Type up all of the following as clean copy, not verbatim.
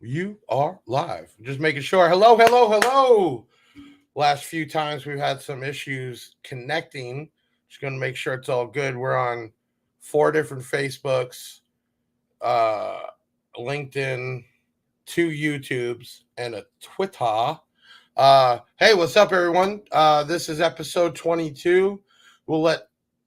You are live. Just making sure. Hello, hello, hello. Last few times we've had some issues connecting. Just going to make sure it's all good. We're on 4 different Facebooks, uh, LinkedIn, 2 YouTubes, and a Twitter. Hey, what's up, everyone? This is episode 22. We'll let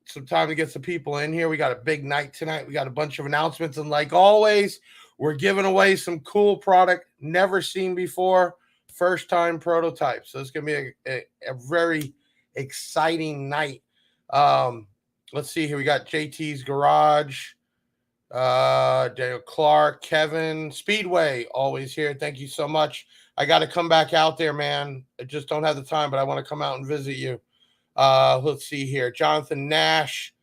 some time to get some people in here. We got a big night tonight. We got a bunch of announcements, and like always, we're giving away some cool product never seen before, first time prototypes. So it's gonna be a very exciting night. Um, let's see here. We got JT's Garage, Daniel Clark, Kevin, Speedway, always here. Thank you so much. I got to come back out there, man. I just don't have the time, but I want to come out and visit you. Let's see here. Jonathan Nash,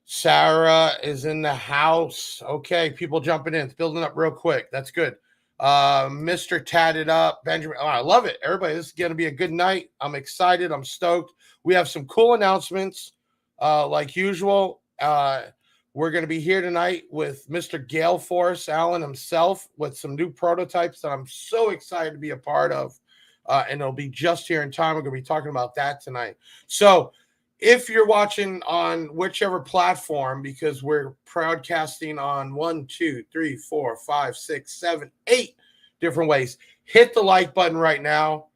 Sarah is in the house. Okay, people jumping in. It's building up real quick. That's good. Mr. Tatted Up, Benjamin. Oh, I love it. Everybody, this is going to be a good night. I'm excited. I'm stoked. We have some cool announcements, like usual. We're going to be here tonight with Mr. Gale Force, Allen himself, with some new prototypes that I'm so excited to be a part of. And it'll be just here in time. We're going to be talking about that tonight. So if you're watching on whichever platform, because we're broadcasting on 1, 2, 3, 4, 5, 6, 7, 8 different ways, hit the like button right now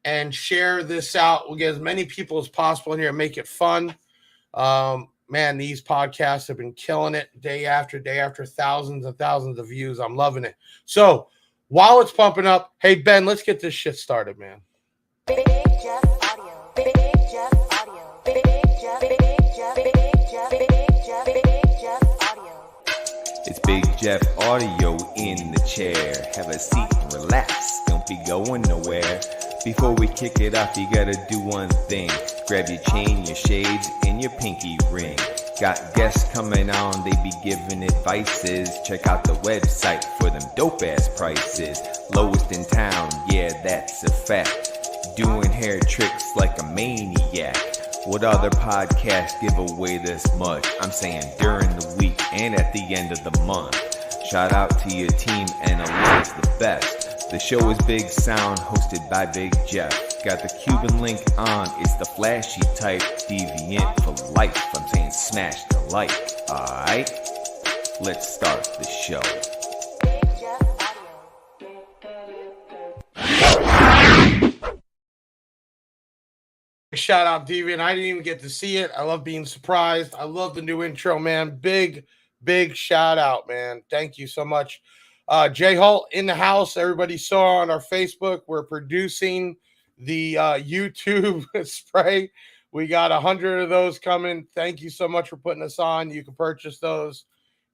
and share this out. We'll get as many people as possible in here and make it fun. Man, these podcasts have been killing it day after day after, thousands and thousands of views. I'm loving it. So while it's pumping up, hey, Ben, let's get this shit started, man. Big Jeff Audio. Big Jeff Audio. Big Jeff. Big Jeff. Big Jeff. Big Jeff. Big Jeff Audio. It's Big Jeff Audio in the chair. Have a seat and relax. Don't be going nowhere. Before we kick it off, you gotta do one thing. Grab your chain, your shades, and your pinky ring. Got guests coming on, they be giving advices. Check out the website for them dope-ass prices. Lowest in town, yeah, that's a fact. Doing hair tricks like a maniac. What other podcasts give away this much? I'm saying during the week and at the end of the month. Shout out to your team, Analytics the best. The show is Big Sound, hosted by Big Jeff. Got the Cuban link on, it's the flashy type, deviant for life. I'm saying smash the like, alright? Let's start the show. Big Jeff Audio. Shout out Deviant. I didn't even get to see it. I love being surprised. I love the new intro, man. Big shout out, man. Thank you so much. Jay Holt in the house. Everybody saw on our Facebook. We're producing the YouTube spray. We got 100 of those coming. Thank you so much for putting us on. You can purchase those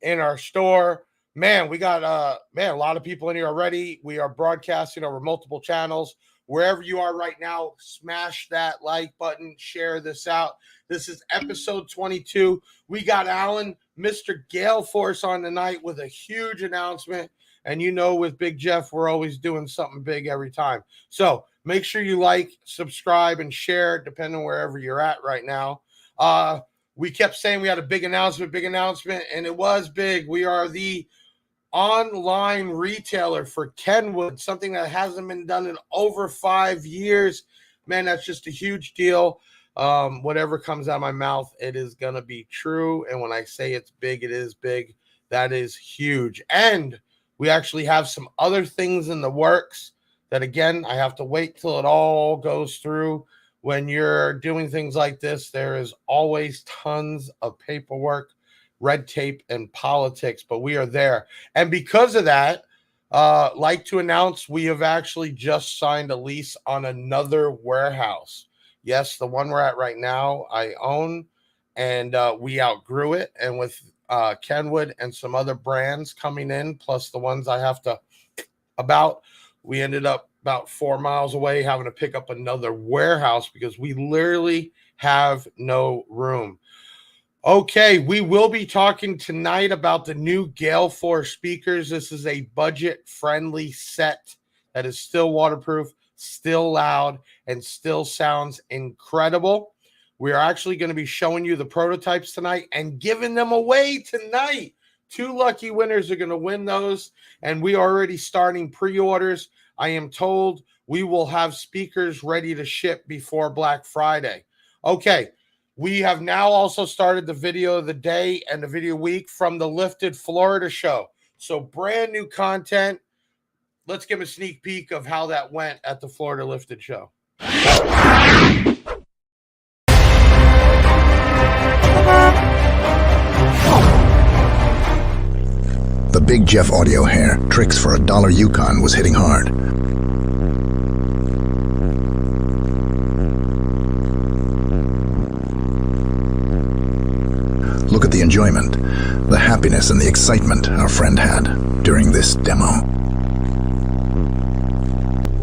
in our store. Man, we got a lot of people in here already. We are broadcasting over multiple channels. Wherever you are right now, smash that like button, share this out. This is episode 22. We got Allen, Mr. Gale Force on tonight with a huge announcement. And you know, with Big Jeff, we're always doing something big every time. So make sure you like, subscribe, and share, depending on wherever you're at right now. We kept saying we had a big announcement, and it was big. We are the online retailer for Kenwood, something that hasn't been done in over 5 years. Man, that's just a huge deal. Whatever comes out of my mouth, it is going to be true. And when I say it's big, it is big. That is huge. And we actually have some other things in the works that, again, I have to wait till it all goes through. When you're doing things like this, there is always tons of paperwork, red tape, and politics, but we are there. And because of that, like to announce, we have actually just signed a lease on another warehouse. Yes, the one we're at right now, I own, and we outgrew it. And with Kenwood and some other brands coming in, plus the ones I have to we ended up about 4 miles away having to pick up another warehouse because we literally have no room. Okay, we will be talking tonight about the new Gale Force speakers. This is a budget-friendly set that is still waterproof, still loud, and still sounds incredible. We are actually going to be showing you the prototypes tonight and giving them away tonight 2 lucky winners are going to win those, and we are already starting pre-orders. I am told we will have speakers ready to ship before Black Friday. Okay, we have now also started the video of the day and the video week from the Lifted Florida show. So brand new content. Let's give a sneak peek of how that went at the Florida Lifted show. The Big Jeff audio hair, tricks for $1 Yukon, was hitting hard. Look at the enjoyment, the happiness and the excitement our friend had during this demo.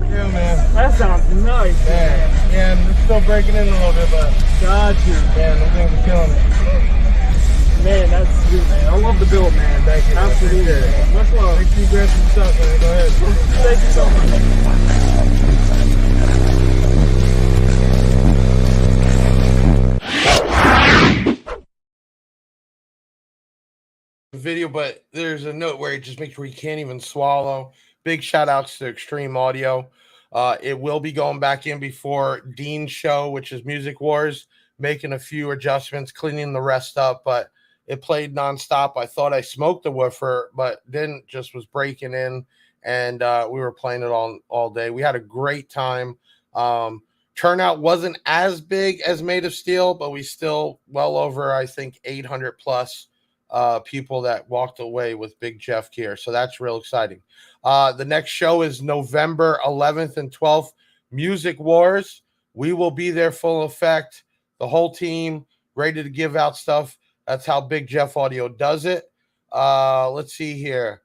Yeah, man. That sounds nice. Yeah, and it's still breaking in a little bit, but Got you. man, the things are killing it. Man, that's sweet, man. I love the build, man. Thank you. Absolutely. Man. Much love. Make sure you grab some stuff, man. Go ahead. Thank you so much. Video, but there's a note where it just makes sure you can't even swallow. Big shout outs to Extreme Audio. It will be going back in before Dean's show, which is Music Wars, making a few adjustments, cleaning the rest up, but it played nonstop. I thought I smoked the woofer, but didn't, just was breaking in, and we were playing it all day. We had a great time. Turnout wasn't as big as Made of Steel, but we still well over, I think, 800 plus people that walked away with Big Jeff gear. So that's real exciting. The next show is November 11th and 12th, Music Wars. We will be there full effect. The whole team ready to give out stuff. That's how Big Jeff Audio does it. Let's see here.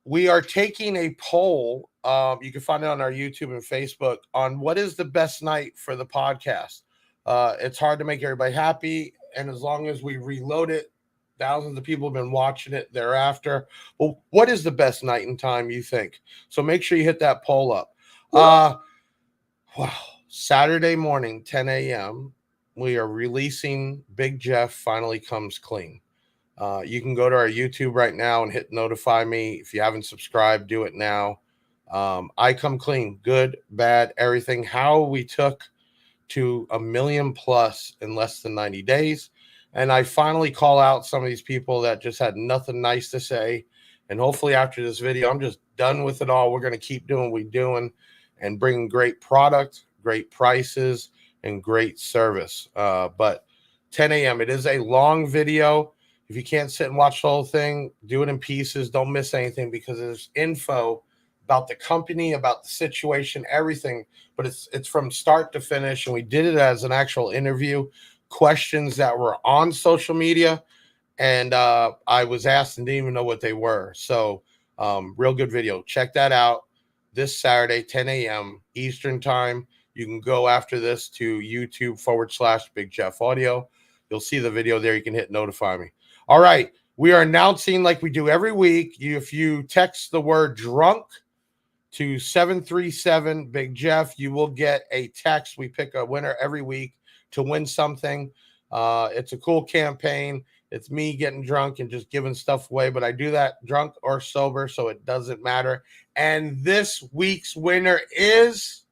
We are taking a poll. You can find it on our YouTube and Facebook on what is the best night for the podcast. It's hard to make everybody happy. And as long as we reload it, thousands of people have been watching it thereafter. Well, what is the best night and time you think? So make sure you hit that poll up. Wow. Saturday morning, 10 a.m., we are releasing Big Jeff Finally Comes Clean. You can go to our YouTube right now and hit notify me. If you haven't subscribed, do it now. I come clean, good, bad, everything. How we took to 1 million plus in less than 90 days. And I finally call out some of these people that just had nothing nice to say. And hopefully after this video, I'm just done with it all. We're going to keep doing what we're doing and bringing great product, great prices, and great service. But 10 a.m., it is a long video. If you can't sit and watch the whole thing, do it in pieces. Don't miss anything because there's info about the company, about the situation, everything. But it's from start to finish. And we did it as an actual interview. Questions that were on social media, and I was asked and didn't even know what they were. So real good video. Check that out this Saturday, 10 a.m. Eastern time. You can go after this to YouTube/Big Jeff Audio. You'll see the video there. You can hit notify me. All right. We are announcing, like we do every week, if you text the word drunk to 737 Big Jeff, you will get a text. We pick a winner every week to win something. It's a cool campaign. It's me getting drunk and just giving stuff away, but I do that drunk or sober, so it doesn't matter. And this week's winner is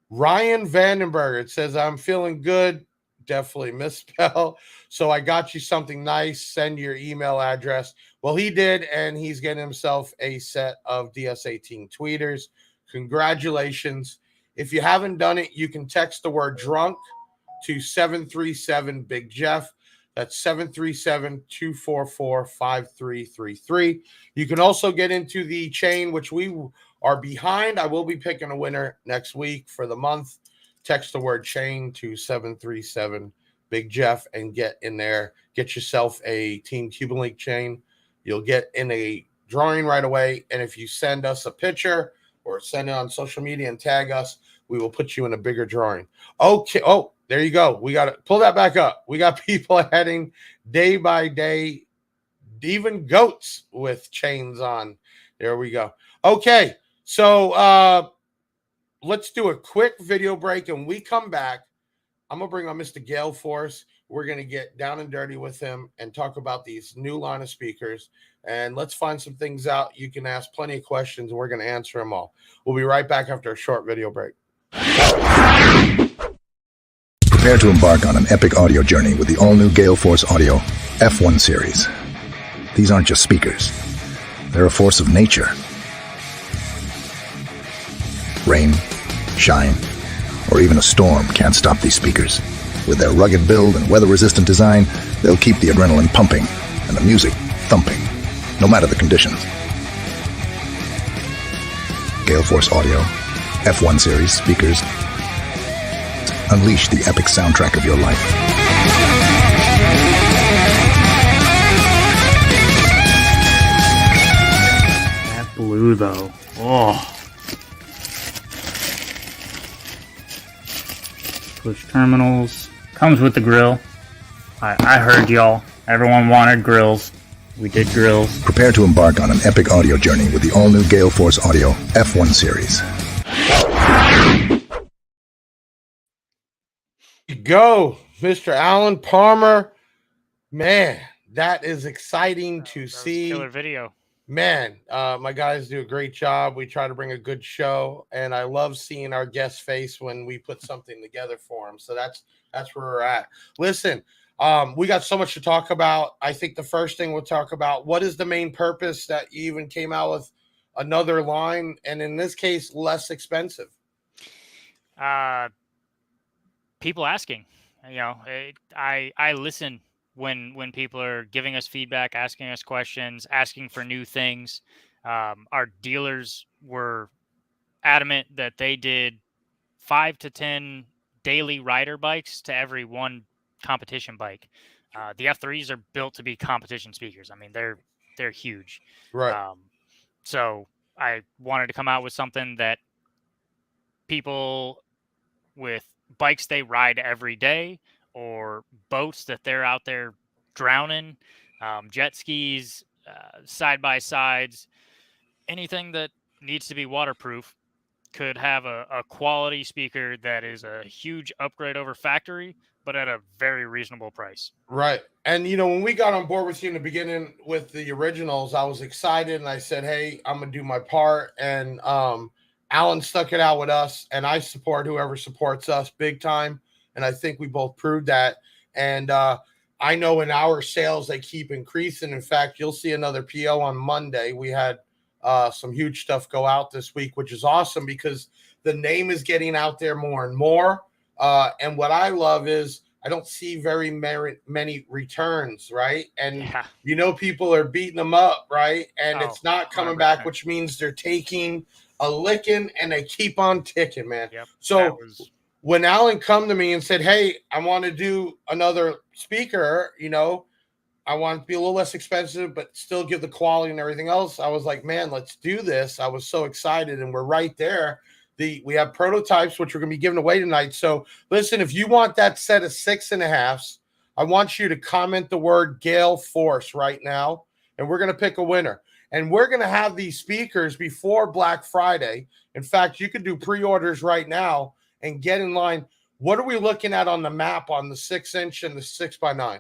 Ryan Vandenberg. It says, I'm feeling good. Definitely misspell. So I got you something nice. Send your email address. Well, he did, and he's getting himself a set of DS18 tweeters. Congratulations. If you haven't done it, you can text the word drunk to 737 Big Jeff. That's 737-244-5333. You can also get into the chain, which we are behind. I will be picking a winner next week for the month. Text the word chain to 737 Big Jeff and get in there. Get yourself a Team Cuban League chain. You'll get in a drawing right away. And if you send us a picture or send it on social media and tag us, we will put you in a bigger drawing. Okay. Oh, there you go. We got to pull that back up. We got people heading day by day, even goats with chains on. There we go. Okay. So let's do a quick video break. And we come back. I'm going to bring on Mr. Gale Force. we're going to get down and dirty with him and talk about these new line of speakers. And let's find some things out. You can ask plenty of questions, and we're going to answer them all. We'll be right back after a short video break. Prepare to embark on an epic audio journey with the all-new Gale Force Audio F1 series. These aren't just speakers. They're a force of nature. Rain, shine, or even a storm can't stop these speakers. With their rugged build and weather-resistant design, they'll keep the adrenaline pumping and the music thumping, no matter the conditions. Gale Force Audio F1 series speakers. Unleash the epic soundtrack of your life. That blue, though. Oh. Push terminals. Comes with the grill. I heard y'all. Everyone wanted grills. We did grills. Prepare to embark on an epic audio journey with the all-new Gale Force Audio F1 series. Go, Mr. Alan Palmer. Man, that is exciting to see. Killer video. Man, my guys do a great job. We try to bring a good show, and I love seeing our guest face when we put something together for them. So that's where we're at. Listen, we got so much to talk about. I think the first thing we'll talk about, what is the main purpose that you even came out with another line, and in this case, less expensive? People asking. I listen when people are giving us feedback, asking us questions, asking for new things. Our dealers were adamant that they did 5 to 10 daily rider bikes to every one competition bike. The F3s are built to be competition speakers. I mean, they're huge. Right. So I wanted to come out with something that people with bikes they ride every day, or boats that they're out there drowning, jet skis, side-by-sides, anything that needs to be waterproof could have a quality speaker that is a huge upgrade over factory, but at a very reasonable price. Right. And, when we got on board with you in the beginning with the originals, I was excited, and I said, hey, I'm going to do my part. And Alan stuck it out with us, and I support whoever supports us big time. And I think we both proved that. And I know in our sales, they keep increasing. In fact, you'll see another PO on Monday. We had some huge stuff go out this week, which is awesome because the name is getting out there more and more. And what I love is I don't see very many returns, right? And, people are beating them up, right? And it's not coming 100%. back, which means they're taking a licking and they keep on ticking, man. Yep, so when Alan come to me and said, hey, I want to do another speaker, I want it to be a little less expensive, but still give the quality and everything else. I was like, man, let's do this. I was so excited, and we're right there. We have prototypes, which we're going to be giving away tonight. So listen, if you want that set of 6.5s, I want you to comment the word Gale Force right now, and we're going to pick a winner. And we're going to have these speakers before Black Friday. In fact, you could do pre-orders right now and get in line. What are we looking at on the map on the 6-inch and the 6x9?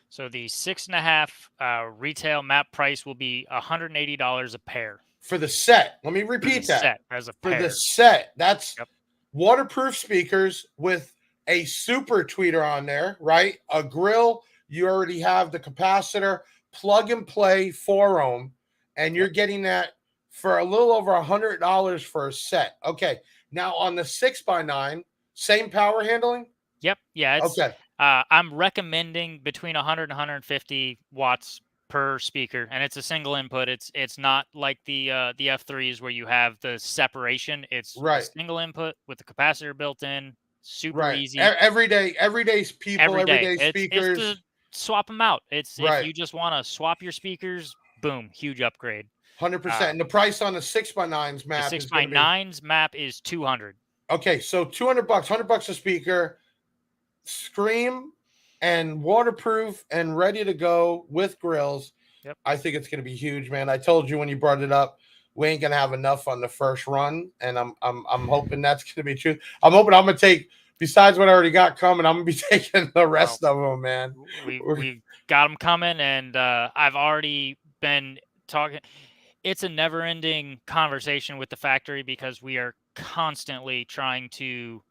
So the 6.5 retail map price will be $180 a pair. For the set. Let me repeat that. Set as a pair. For the set. That's waterproof speakers with a super tweeter on there, right? A grill. You already have the capacitor, plug and play 4-ohm. And you're getting that for a little over $100 for a set. Okay. Now on the 6x9, same power handling? Yep. Yeah. It's, okay. I'm recommending between 100 and 150 watts per speaker, and it's a single input. It's not like the F3s where you have the separation. It's a single input with the capacitor built in. Super easy. Everyday people, everyday speakers. It's to swap them out. It's if you just want to swap your speakers. Boom, huge upgrade. 100%. And the price on the 6x9's map the 6x9's map is $200. Okay, so $200, $100 a speaker, scream and waterproof and ready to go with grills. Yep. I think it's going to be huge, man. I told you when you brought it up, we ain't going to have enough on the first run, and I'm hoping that's going to be true. I'm hoping I'm going to take besides what I already got coming, I'm gonna be taking the rest of them, man. We got them coming, and I've already been talking. It's a never-ending conversation with the factory because we are constantly trying to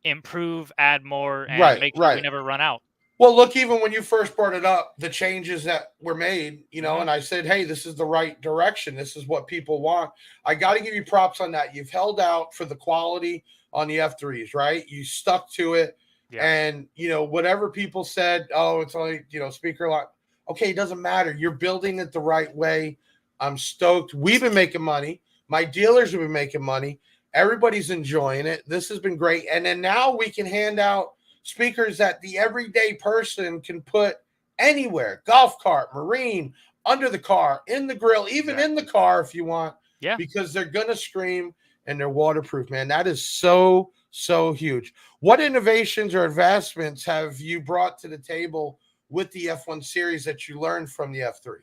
improve, add more, and Right, make sure we right. never run out. Well, look, even when you first brought it up, the changes that were made, Mhm. and I said, hey, this is the right direction. This is what people want. I got to give you props on that. You've held out for the quality on the F3s, right? You stuck to it. Yeah. And, whatever people said, oh, it's only, speaker line. Okay, it doesn't matter. You're building it the right way. I'm stoked. We've been making money. My dealers have been making money. Everybody's enjoying it. This has been great. And then now we can hand out speakers that the everyday person can put anywhere: golf cart, marine, under the car, in the grill, even in the car if you want. Yeah. Because they're gonna scream and they're waterproof, man. That is so huge. What innovations or advancements have you brought to the table with the F1 series that you learned from the F3?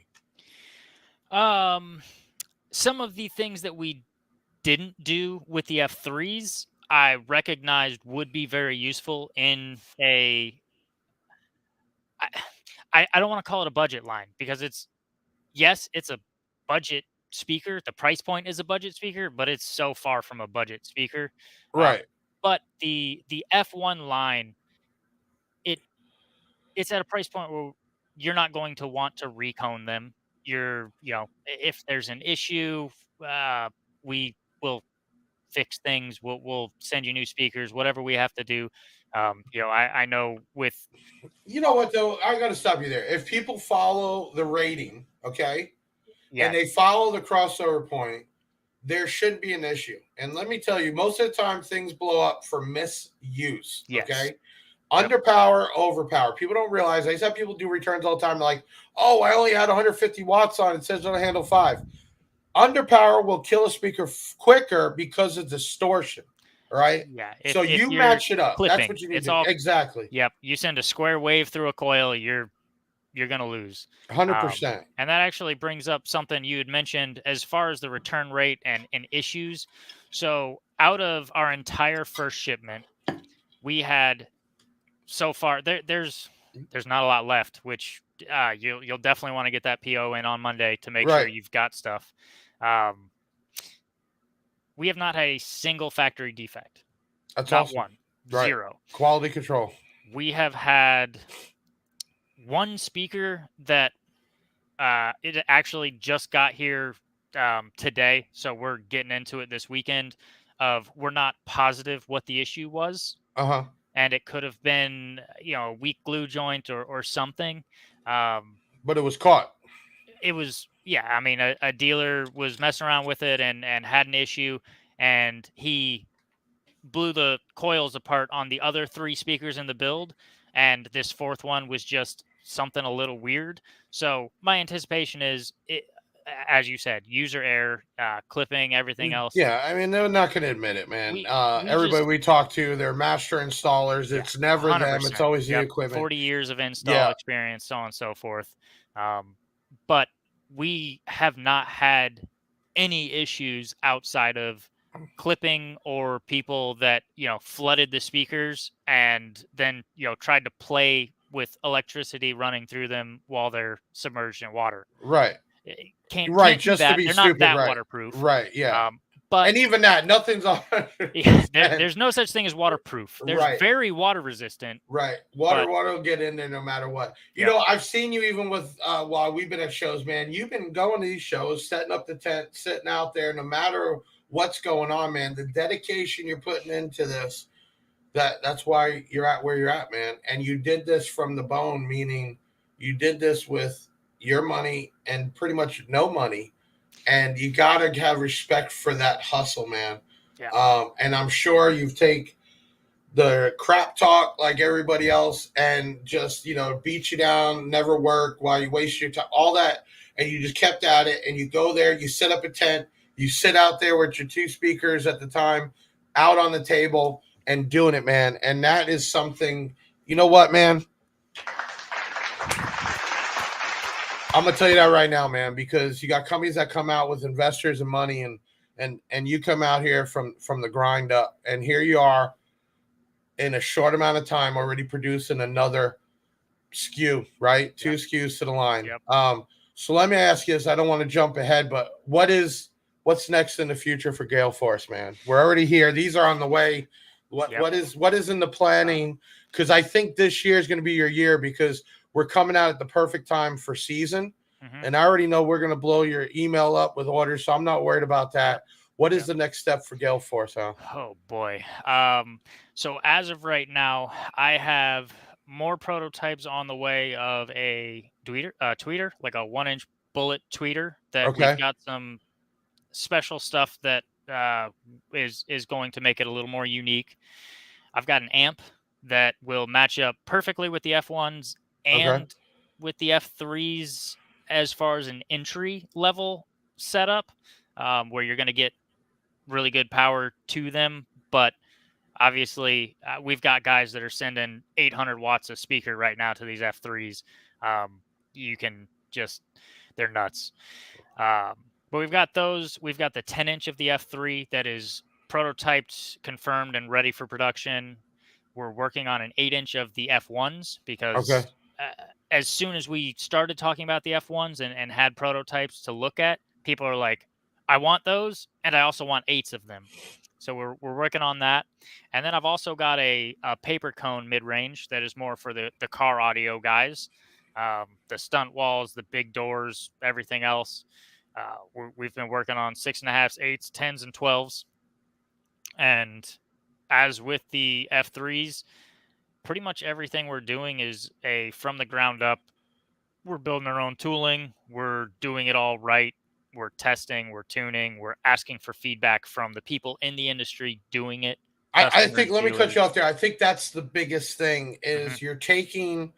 Some of the things that we didn't do with the F3s, I recognized would be very useful in a. I don't want to call it a budget line because it's a budget speaker. The price point is a budget speaker, but it's so far from a budget speaker. Right. But the F1 line, it's at a price point where you're not going to want to recone them. If there's an issue, we will fix things. We'll send you new speakers, whatever we have to do. I know with. You know what though? I got to stop you there. If people follow the rating, okay, and they follow the crossover point, there shouldn't be an issue. And let me tell you, most of the time things blow up for misuse. Yes. Okay. Underpower, overpower. People don't realize. I have people do returns all the time. They're like, oh, I only had 150 watts on. It says it'll handle 5. Underpower will kill a speaker quicker because of distortion. Right? Yeah. So you match it up. Clipping, that's what you need to do. Exactly. Yep. You send a square wave through a coil, you're going to lose. 100%. And that actually brings up something you had mentioned as far as the return rate and issues. So out of our entire first shipment, we had so far there's not a lot left, which you'll definitely want to get that PO in on Monday to make sure you've got stuff. We have not had a single factory defect. That's not awesome. One. Right. 0. Quality control. We have had one speaker that it actually just got here today, so we're getting into it this weekend. We're not positive what the issue was. And it could have been, a weak glue joint or something. But it was caught. It was, I mean, a dealer was messing around with it and had an issue, and he blew the coils apart on the other 3 speakers in the build, and this 4th one was just something a little weird. So my anticipation is, as you said, user error, clipping, everything else. Yeah, I mean, they're not going to admit it, man. Everybody we talk to, they're master installers. It's never 100%. Them. It's always the equipment. 40 years of install experience, so on and so forth. But we have not had any issues outside of clipping or people that, flooded the speakers and then, tried to play with electricity running through them while they're submerged in water. Right. Can't just to be they're stupid, not that waterproof. Right, yeah. But and even that, nothing's on. There's no such thing as waterproof. There's very water resistant. Right. Water will get in there no matter what. You know, I've seen you even with while we've been at shows, man. You've been going to these shows, setting up the tent, sitting out there, no matter what's going on, man. The dedication you're putting into this, that's why you're at where you're at, man. And you did this from the bone, meaning you did this with your money and pretty much no money. And you got to have respect for that hustle, man. Yeah. And I'm sure you've taken the crap talk like everybody else and just, beat you down, never work while you waste your time, all that. And you just kept at it. And you go there, you set up a tent, you sit out there with your 2 speakers at the time out on the table and doing it, man. And that is something, you know what, man? I'm gonna tell you that right now, man, because you got companies that come out with investors and money, and you come out here from the grind up, and here you are in a short amount of time already producing another SKU, right? Two Yep. SKUs to the line. Yep. So let me ask you this. I don't want to jump ahead, but what's next in the future for Gale Force, man? We're already here. These are on the way. Yep. What is in the planning? Because I think this year is going to be your year because we're coming out at the perfect time for season. Mhm. And I already know we're going to blow your email up with orders, so I'm not worried about that. What is the next step for Gale Force, huh? Oh boy. So as of right now, I have more prototypes on the way of a tweeter, like a 1-inch bullet tweeter that we've Okay. got some special stuff that is going to make it a little more unique. I've got an amp that will match up perfectly with the F1s Okay. and with the F3s as far as an entry level setup, where you're going to get really good power to them. But obviously, we've got guys that are sending 800 watts of speaker right now to these F3s. You can just, they're nuts. But we've got those. We've got the 10-inch of the F3 that is prototyped, confirmed, and ready for production. We're working on an 8-inch of the F1s Okay. because as soon as we started talking about the F1s and had prototypes to look at, people are like, I want those, and I also want 8s of them. So we're working on that. And then I've also got a paper cone mid-range that is more for the car audio guys. The stunt walls, the big doors, everything else. We've been working on 6.5s, 8s, 10s, and 12s. And as with the F3s, pretty much everything we're doing is from the ground up. We're building our own tooling. We're doing it all right. We're testing, we're tuning, we're asking for feedback from the people in the industry doing it. I Customers, think let me cut dealers. you off there. I think that's the biggest thing is you're taking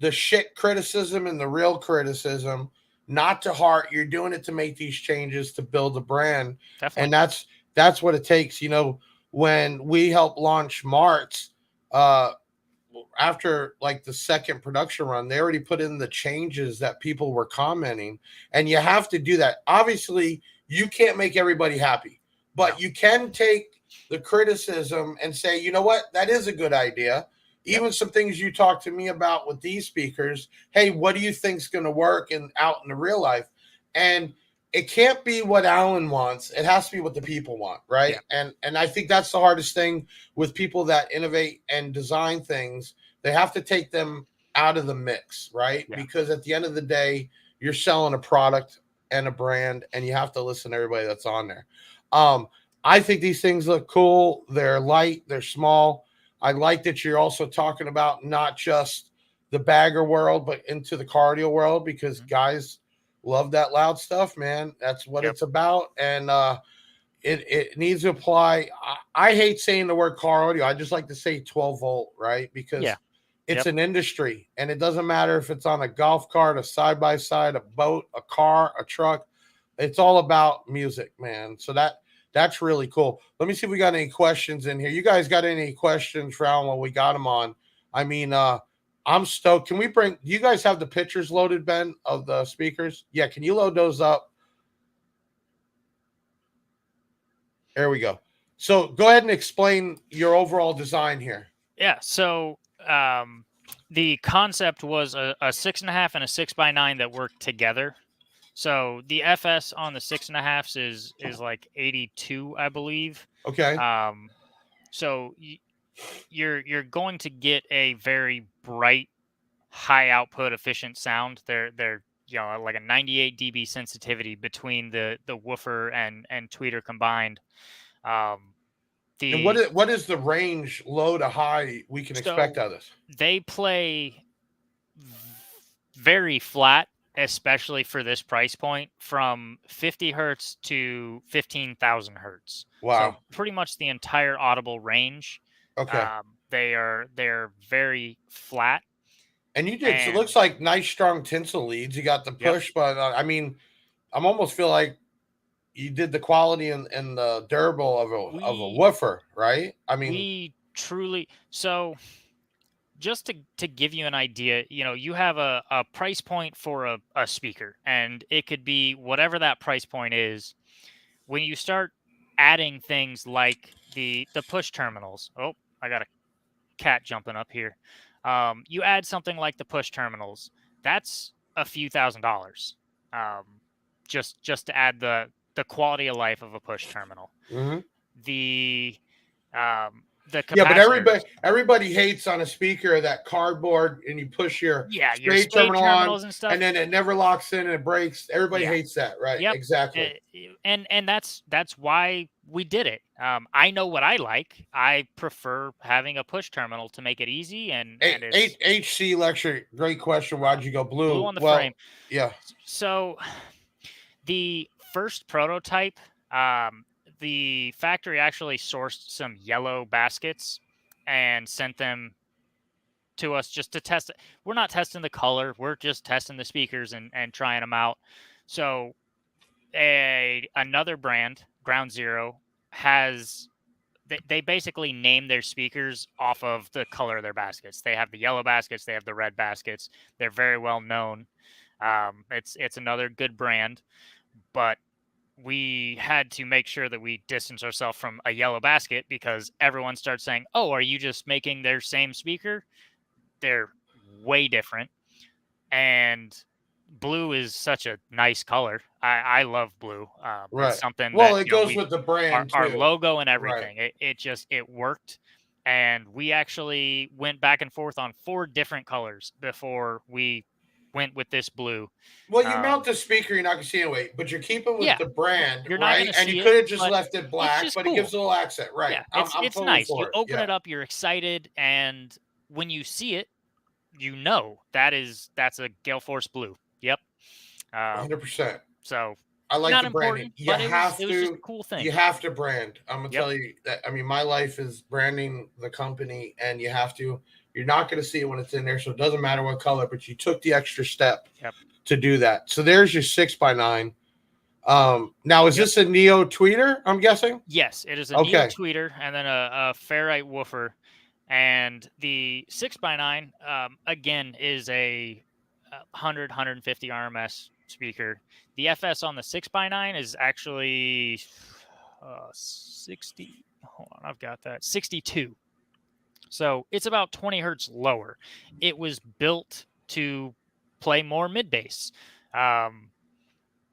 the shit criticism and the real criticism not to heart. You're doing it to make these changes to build a brand. And Definitely. that's what it takes. You know, when we help launch Marts, uh after like the second production run, they already put in the changes that people were commenting. And you have to do that. Obviously, you can't make everybody happy, but No. you can take the criticism and say, you know what, that is a good idea. Yep. Even some things you talked to me about with these speakers. Hey, what do you think's going to work and out in the real life? And it can't be what Alan wants. It has to be what the people want, right? Yeah. And I think that's the hardest thing with people that innovate and design things. They have to take them out of the mix, right? Yeah. Because at the end of the day, you're selling a product and a brand, and you have to listen to everybody that's on there. I think these things look cool. They're light, they're small. I like that you're also talking about not just the bagger world, but into the cardio world because guys love that loud stuff, man. That's what Yep. it's about. And it needs to apply. I hate saying the word car audio. I just like to say 12 volt, right? Because Yeah. it's Yep. an industry and it doesn't matter if it's on a golf cart, a side by side, a boat, a car, a truck. It's all about music, man. So that's really cool. Let me see if we got any questions in here. You guys got any questions for Alan while we got him on? I mean, I'm stoked. Can we do you guys have the pictures loaded, Ben, of the speakers? Yeah, can you load those up? There we go. So go ahead and explain your overall design here. Yeah. So the concept was a 6.5 and a 6x9 that work together. So the FS on the 6.5s is like 82, I believe. Okay. So you're going to get a very bright, high output, efficient sound. They're like a 98 dB sensitivity between the woofer and tweeter combined. And what is the range low to high we can expect So out of this? they play very flat, especially for this price point, from 50 hertz to 15,000 hertz. So Wow. pretty much the entire audible range. Okay. They're very flat. And you did. So it And looks like nice, strong tinsel leads. You got the yep, push, but I mean, I'm almost feel like you did the quality and the durable of a we woofer, right? I mean, we truly so. Just to give you an idea, you have a price point for a speaker, and it could be whatever that price point is. When you start adding things like the push terminals, oh, I got a cat jumping up here. You add something like the push terminals. That's a few $1,000s. Just to add the quality of life of a push terminal. Mhm. The Yeah, but capacitors. everybody hates on a speaker that cardboard, and you push your Yeah, your straight spade terminal on, terminals and stuff. and then it never locks in and it breaks. Everybody Yeah. hates that, right? Yep. Exactly. And that's why we did it. I know what I like. I prefer having a push terminal to make it easy, and it's HC lecture. Great question. Why'd you go blue? blue on the Well, frame. yeah. So the first prototype, the factory actually sourced some yellow baskets and sent them to us just to test it. We're not testing the color. We're just testing the speakers and trying them out. So another brand, Ground Zero, has they basically name their speakers off of the color of their baskets. They have the yellow baskets, they have the red baskets. They're very well known. It's another good brand, but we had to make sure that we distance ourselves from a yellow basket because everyone starts saying, "Oh, are you just making their same speaker?" They're way different, and blue is such a nice color. I love blue. Right. It's something Well, that it goes we with the brand our too. logo and Right. everything. It worked, and we actually went back and forth on 4 different colors before we went with this blue. Well, you mount the speaker, you're not gonna see anyway, but you're keeping with Yeah, the brand, you're not right? gonna And you see could it, have just but left it it's black, just but it cool. gives a little accent, right? Yeah, I'm it's totally nice. for You it. open Yeah. it up, you're excited, and when you see it, you know that's a Gale Force blue. Yep. 100%. So I like not the branding. important, You but it was have just a to. cool thing. You have to brand. I'm gonna Yep. tell you that. I mean, my life is branding the company, and you have to. You're not gonna see it when it's in there, so it doesn't matter what color. But you took the extra step Yep. to do that. So there's your 6x9. Now is Yep. this a Neo tweeter? I'm guessing. Yes, it is a Okay. Neo tweeter and then a ferrite woofer, and the 6x9 again is a 150 RMS speaker. The FS on the 6x9 is actually 60. Hold on, I've got that 62. So it's about 20 hertz lower. It was built to play more mid bass.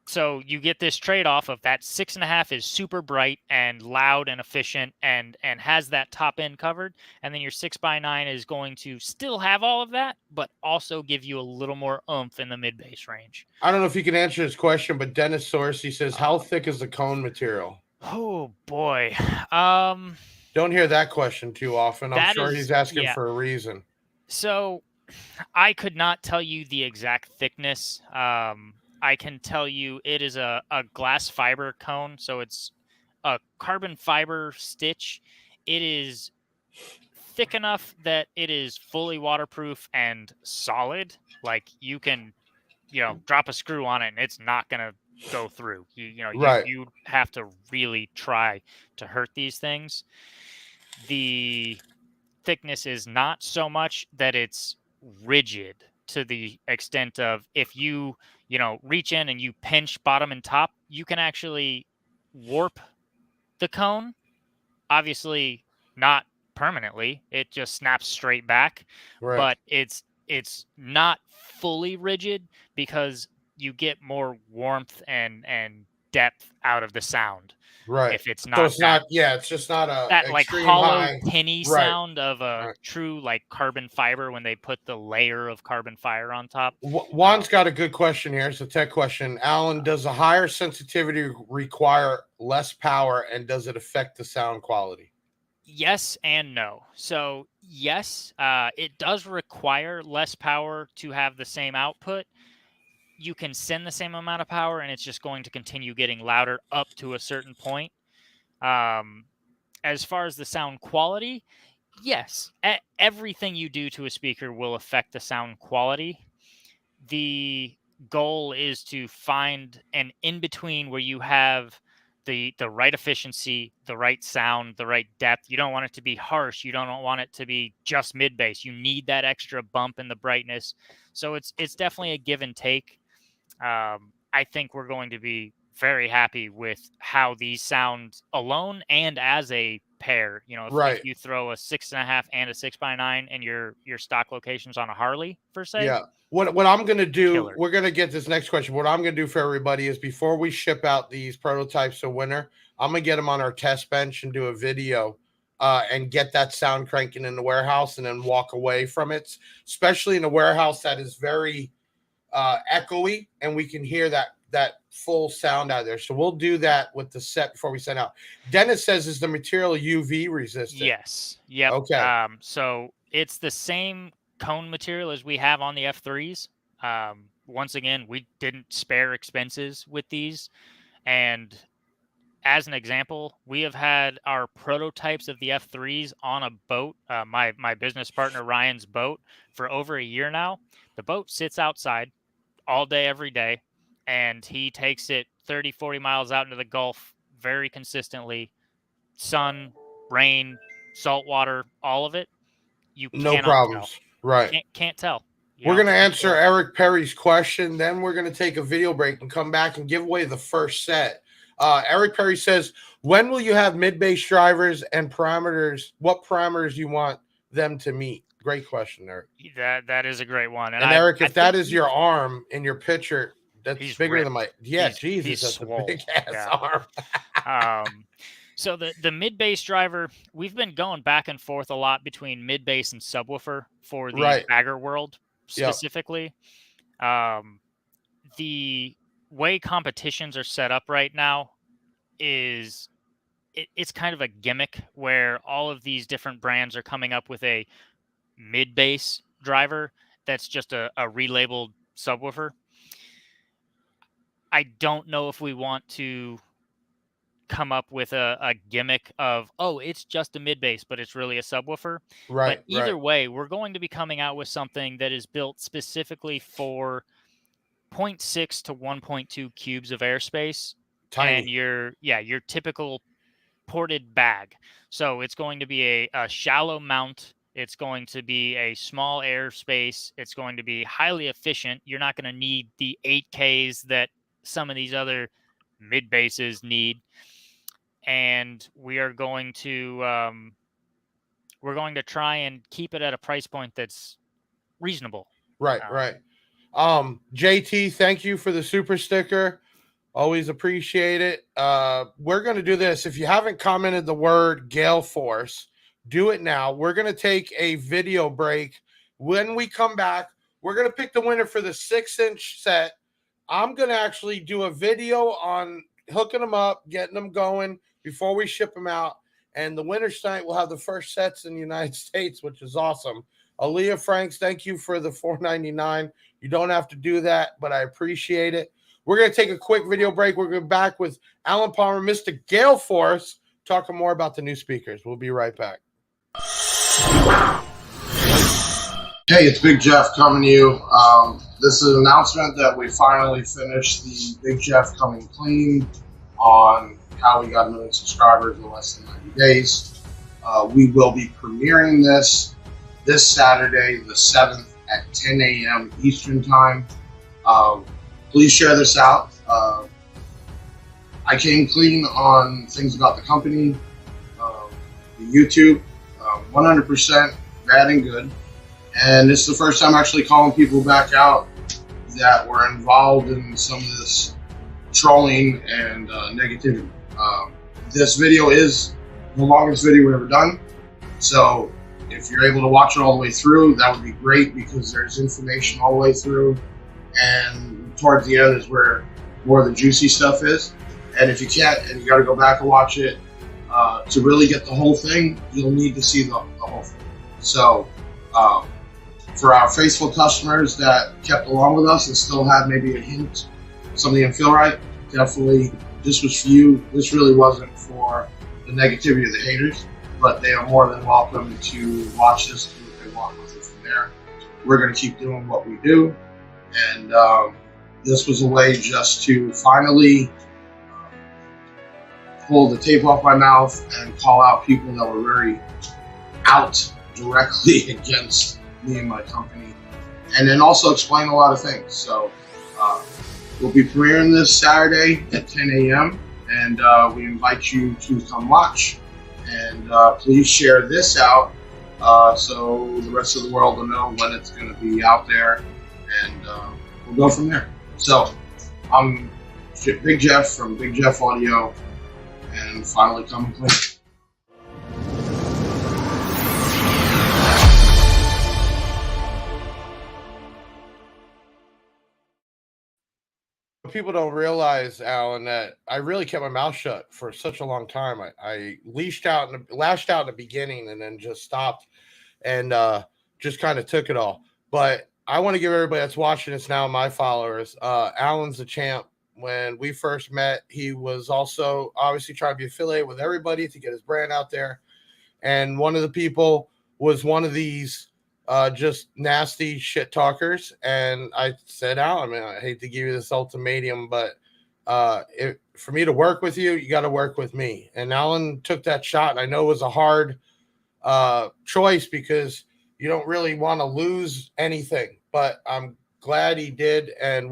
So you get this trade-off of that 6.5 is super bright and loud and efficient and has that top end covered, and then your 6x9 is going to still have all of that, but also give you a little more oomph in the mid bass range. I don't know if you can answer this question, but Dennis Sorsey says, "How thick is the cone material?" Oh boy, Don't hear that question too often. I'm that sure is- he's asking yeah. for a reason. So I could not tell you the exact thickness. I can tell you it is a glass fiber cone, so it's a carbon fiber stitch. It is thick enough that it is fully waterproof and solid. Like you can, drop a screw on it and it's not gonna go through. Right. You have to really try to hurt these things. The thickness is not so much that it's rigid to the extent of if you reach in and you pinch bottom and top, you can actually warp the cone. Obviously not permanently, it just snaps straight back. Right. But it's not fully rigid because you get more warmth and depth out of the sound. Right. If it's So not it's not. Yeah, it's just not a that like extreme hollow high. tinny Right. sound of a Right. true like carbon fiber when they put the layer of carbon fiber on top. Juan's got a good question here. It's a tech question. Alan, does a higher sensitivity require less power, and does it affect the sound quality? Yes and no. So yes, it does require less power to have the same output. You can send the same amount of power and it's just going to continue getting louder up to a certain point. As far as the sound quality, yes, everything you do to a speaker will affect the sound quality. The goal is to find an in-between where you have the right efficiency, the right sound, the right depth. You don't want it to be harsh. You don't want it to be just mid bass. You need that extra bump in the brightness. So it's definitely a give and take. I think we're going to be very happy with how these sound alone and as a pair. If Right. you throw a 6.5 and a 6x9 and your stock location's on a Harley, per se. Yeah. What I'm gonna do, Killer. we're gonna get this next question. What I'm gonna do for everybody is before we ship out these prototypes to winter, I'm gonna get them on our test bench and do a video and get that sound cranking in the warehouse and then walk away from it, especially in a warehouse that is very echoey and we can hear that full sound out there. So we'll do that with the set before we send out. Dennis says, is the material UV resistant? Yes. Yep. Okay. So it's the same cone material as we have on the F3s. Once again, we didn't spare expenses with these. And as an example, we have had our prototypes of the F3s on a boat, my business partner Ryan's boat, for over a year now. The boat sits outside all day, every day, and he takes it 30, 40 miles out into the Gulf very consistently. Sun, rain, salt water, all of it. You No cannot problems. tell. Right. Can't tell. We're going to answer Eric Perry's question. Then we're going to take a video break and come back and give away the first set. Eric Perry says, when will you have mid-base drivers and parameters? What parameters you want them to meet? Great question, Eric. That is a great one. And Eric, if that is your arm in your picture, that's bigger ripped. than my. Yeah, Jesus, he's that's swole. a big ass arm. So the mid-bass driver, we've been going back and forth a lot between mid-bass and subwoofer for the bagger world specifically. Yep. The way competitions are set up right now is it's kind of a gimmick where all of these different brands are coming up with a mid-bass driver that's just a relabeled subwoofer. I don't know if we want to come up with a gimmick of, oh, it's just a mid-bass, but it's really a subwoofer. Right. But either way, we're going to be coming out with something that is built specifically for 0.6 to 1.2 cubes of airspace. Tiny. And your typical ported bag. So it's going to be a shallow mount. It's going to be a small airspace. It's going to be highly efficient. You're not going to need the 8Ks that some of these other mid-bases need. And we are going to try and keep it at a price point that's reasonable. Right, right. JT, thank you for the super sticker. Always appreciate it. We're going to do this. If you haven't commented the word Gale Force, do it now. We're going to take a video break. When we come back, we're going to pick the winner for the 6-inch set. I'm going to actually do a video on hooking them up, getting them going before we ship them out. And the winner tonight will have the first sets in the United States, which is awesome. Aaliyah Franks, thank you for the $4.99. You don't have to do that, but I appreciate it. We're going to take a quick video break. We're going to be back with Alan Palmer, Mr. Gale Force, talking more about the new speakers. We'll be right back. Hey, it's Big Jeff coming to you. This is an announcement that we finally finished the Big Jeff Coming Clean on how we got 1 million subscribers in less than 90 days. We will be premiering this Saturday, the 7th at 10 a.m. Eastern Time. Please share this out. I came clean on things about the company, the YouTube, 100% bad and good. And it's the first time actually calling people back out that were involved in some of this trolling and negativity. This video is the longest video we've ever done. So if you're able to watch it all the way through, that would be great because there's information all the way through. And towards the end is where more of the juicy stuff is. And if you can't, and you got to go back and watch it, to really get the whole thing, you'll need to see the whole thing. So for our faithful customers that kept along with us and still had maybe a hint, something didn't feel right, definitely this was for you. This really wasn't for the negativity of the haters, but they are more than welcome to watch this and do what they want with it from there. We're going to keep doing what we do. And this was a way just to finally pull the tape off my mouth and call out people that were very out directly against me and my company, and then also explain a lot of things. So we'll be premiering this Saturday at 10 a.m. and we invite you to come watch And please share this out so the rest of the world will know when it's going to be out there, and we'll go from there. So I'm Big Jeff from Big Jeff Audio, and finally coming clean. People don't realize, Alan, that I really kept my mouth shut for such a long time. I lashed out in the beginning and then just stopped and just kind of took it all. But I want to give everybody that's watching this now, my followers, Alan's the champ. When we first met, he was also obviously trying to be affiliated with everybody to get his brand out there. And one of the people was one of these just nasty shit talkers. And I said, Alan, man, I hate to give you this ultimatum, but for me to work with you, you got to work with me. And Alan took that shot. And I know it was a hard choice because you don't really want to lose anything, but I'm glad he did. And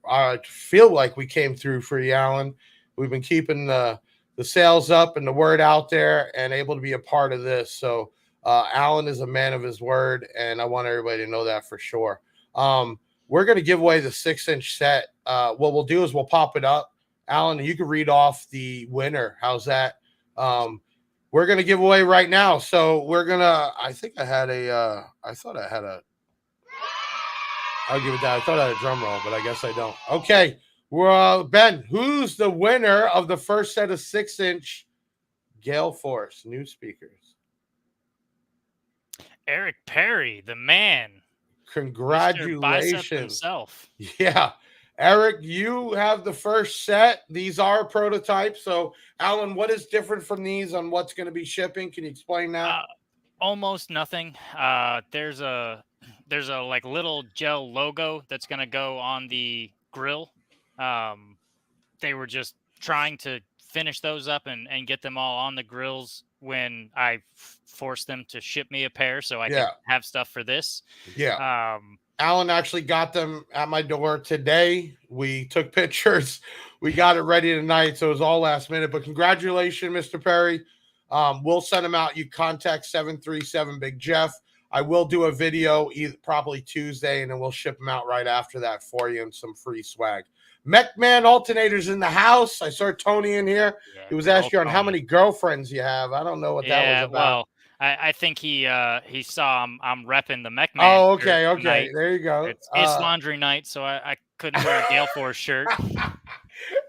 I feel like we came through for you, Alan. We've been keeping the sales up and the word out there and able to be a part of this. So Alan is a man of his word, and I want everybody to know that for sure. We're going to give away the 6-inch set. What we'll do is we'll pop it up. Alan, you can read off the winner. How's that? We're going to give away right now. So we're going to, I thought I had I'll give it that. I thought I had a drum roll, but I guess I don't. Okay. Well, Ben, who's the winner of the first set of 6-inch Gale Force new speakers? Eric Perry, the man. Congratulations. Mr. Bicep himself. Yeah. Eric, you have the first set. These are prototypes. So, Alan, what is different from these on what's going to be shipping? Can you explain that? Almost nothing. There's a like little gel logo that's going to go on the grill. They were just trying to finish those up and get them all on the grills when I forced them to ship me a pair so I could have stuff for this. Yeah. Alan actually got them at my door today. We took pictures. We got it ready tonight. So it was all last minute. But congratulations, Mr. Perry. We'll send them out. You contact 737 Big Jeff. I will do a video probably Tuesday, and then we'll ship them out right after that for you and some free swag. MechMan alternators in the house. I saw Tony in here. Yeah, He was asking on how many girlfriends you have. I don't know what that was about. Well, I think he saw I'm repping the MechMan. Oh, okay. There you go. It's laundry night, so I couldn't wear a Gale Force shirt.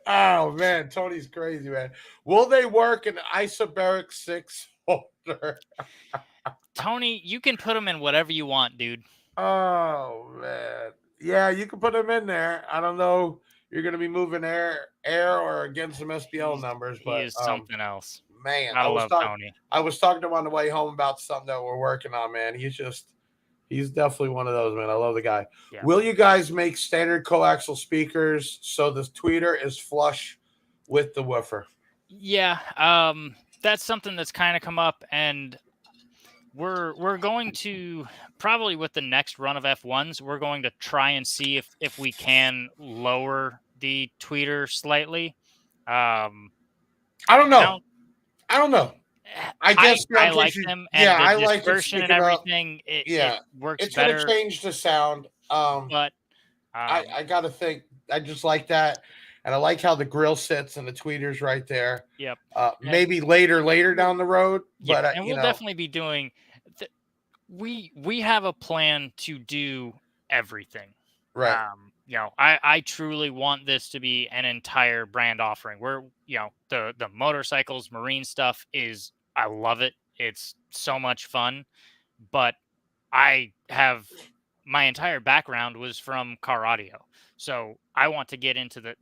Oh man, Tony's crazy, man. Will they work in isobaric 6 holder? Tony, you can put them in whatever you want, dude. Oh man, yeah, you can put them in there. I don't know. You're going to be moving air or against some SPL numbers, but he is something else. Man, I love Tony. I was talking to him on the way home about something that we're working on, man. He's definitely one of those, man. I love the guy. Yeah. Will you guys make standard coaxial speakers so the tweeter is flush with the woofer? Yeah, that's something that's kind of come up, and we're going to probably with the next run of F1s, we're going to try and see if we can lower the tweeter slightly. I don't know. I guess I like them, and yeah, the I like dispersion and everything. It works it's better. It's going to change the sound. But I got to think. I just like that, and I like how the grill sits and the tweeter's right there. Yep. Maybe later down the road. Yeah, but and we'll definitely be doing. We have a plan to do everything. Right. I truly want this to be an entire brand offering. Where the motorcycles, marine stuff I love it. It's so much fun, but I have my entire background was from car audio, so I want to get into the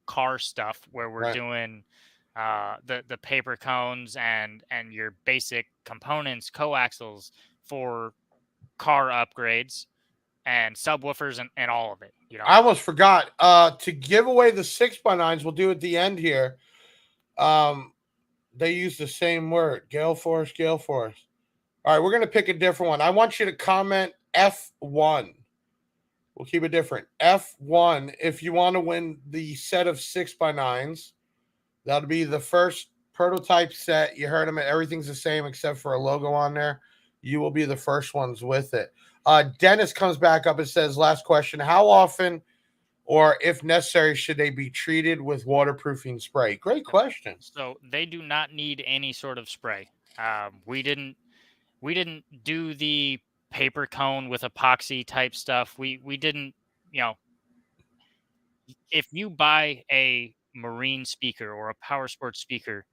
car stuff where we're doing the paper cones and your basic components, coaxials for car upgrades and subwoofers and all of it. I almost forgot to give away the 6x9s. We'll do at the end here. They use the same word, Gale Force. All right, we're gonna pick a different one. I want you to comment F1. We'll keep it different. F1 if you want to win the set of 6x9s. That'll be the first prototype set. You heard them. Everything's the same except for a logo on there. You will be the first ones with it. Dennis comes back up and says, last question. How often or if necessary should they be treated with waterproofing spray? Great question. So they do not need any sort of spray. We didn't do the paper cone with epoxy type stuff. We didn't, you know, if you buy a marine speaker or a power sports speaker,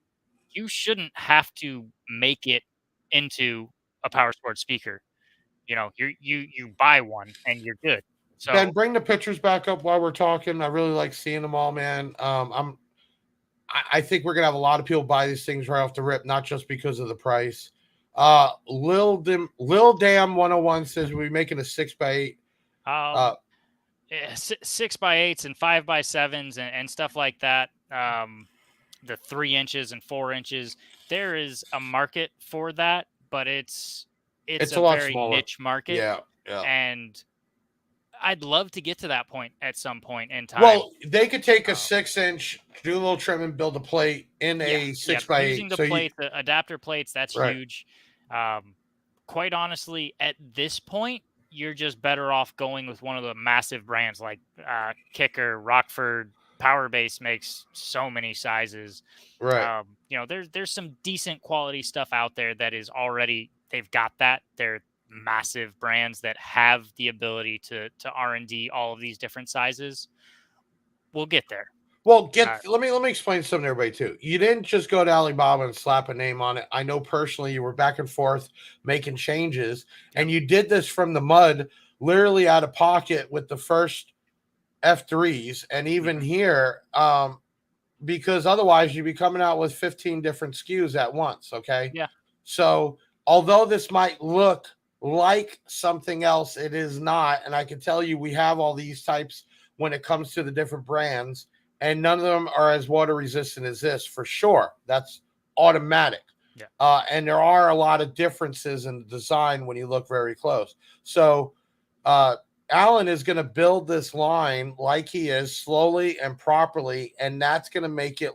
you shouldn't have to make it into a power sports speaker. You know, you buy one and you're good. Ben, So bring the pictures back up while we're talking. I really like seeing them all, man. I think we're gonna have a lot of people buy these things right off the rip, not just because of the price. Lil Dam 101 says we're making a 6x8. um 6x8s and 5x7s and stuff like that. The 3 inches and 4 inches. There is a market for that, but it's It's a a lot very smaller. niche market, Yeah, yeah. and I'd love to get to that point at some point in time. Well, they could take a Um, 6-inch, do a little trim, and build a plate in a 6x8. using the So you plates, the adapter plates, that's right, huge. Quite honestly, at this point, you're just better off going with one of the massive brands like Kicker, Rockford. Power Base makes so many sizes. right. You know, there's some decent quality stuff out there that is already they've got that. They're massive brands that have the ability to R&D all of these different sizes. We'll get there. Well, Uh, let me explain something to everybody too. You didn't just go to Alibaba and slap a name on it. I know personally you were back and forth making changes, and you did this from the mud, literally out of pocket with the first F3s, and even here, because otherwise you'd be coming out with 15 different SKUs at once. Okay. Yeah. So although this might look like something else, it is not. And I can tell you, we have all these types when it comes to the different brands, and none of them are as water resistant as this for sure. That's automatic. Yeah. And there are a lot of differences in the design when you look very close. So, Alan is going to build this line like he is slowly and properly, and that's going to make it